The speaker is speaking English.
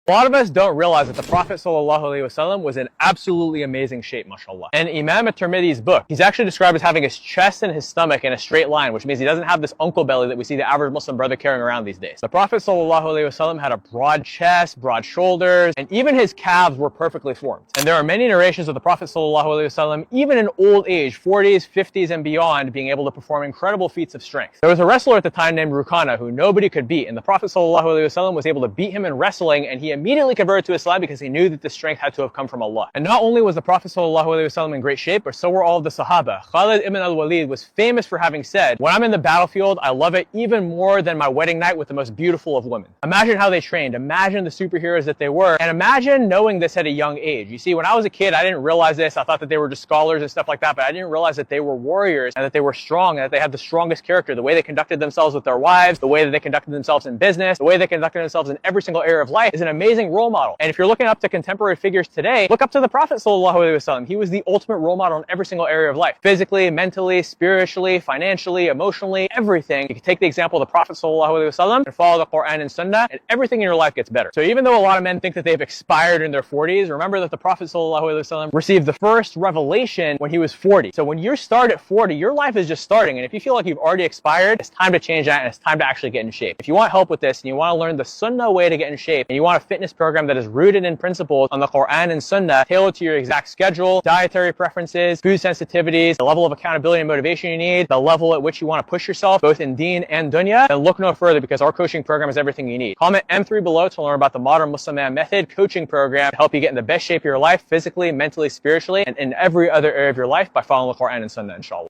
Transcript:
A lot of us don't realize that the Prophet ﷺ was in absolutely amazing shape, mashallah. And Imam at-Tirmidhi's book, he's actually described as having his chest and his stomach in a straight line, which means he doesn't have this uncle belly that we see the average Muslim brother carrying around these days. The Prophet ﷺ had a broad chest, broad shoulders, and even his calves were perfectly formed. And there are many narrations of the Prophet ﷺ, even in old age, 40s, 50s, and beyond, being able to perform incredible feats of strength. There was a wrestler at the time named Rukana who nobody could beat, and the Prophet ﷺ was able to beat him in wrestling, and he immediately converted to Islam because he knew that the strength had to have come from Allah. And not only was the Prophet ﷺ in great shape, but so were all of the Sahaba. Khalid ibn al-Walid was famous for having said, "When I'm in the battlefield, I love it even more than my wedding night with the most beautiful of women." Imagine how they trained, imagine the superheroes that they were, and imagine knowing this at a young age. You see, when I was a kid, I didn't realize this. I thought that they were just scholars and stuff like that, but I didn't realize that they were warriors and that they were strong and that they had the strongest character. The way they conducted themselves with their wives, the way that they conducted themselves in business, the way they conducted themselves in every single area of life is an amazing role model. And if you're looking up to contemporary figures today, look up to the Prophet ﷺ. He was the ultimate role model in every single area of life. Physically, mentally, spiritually, financially, emotionally, everything. You can take the example of the Prophet ﷺ and follow the Quran and Sunnah, and everything in your life gets better. So even though a lot of men think that they've expired in their 40s, remember that the Prophet ﷺ received the first revelation when he was 40. So when you start at 40, your life is just starting. And if you feel like you've already expired, it's time to change that, and it's time to actually get in shape. If you want help with this and you want to learn the Sunnah way to get in shape, and you want a fitness program that is rooted in principles on the Quran and Sunnah, tailored to your exact schedule, dietary preferences, food sensitivities, the level of accountability and motivation you need, the level at which you want to push yourself, both in deen and dunya, then look no further, because our coaching program is everything you need. Comment M3 below to learn about the Modern Muslim Man Method coaching program to help you get in the best shape of your life, physically, mentally, spiritually, and in every other area of your life by following the Quran and Sunnah, inshallah.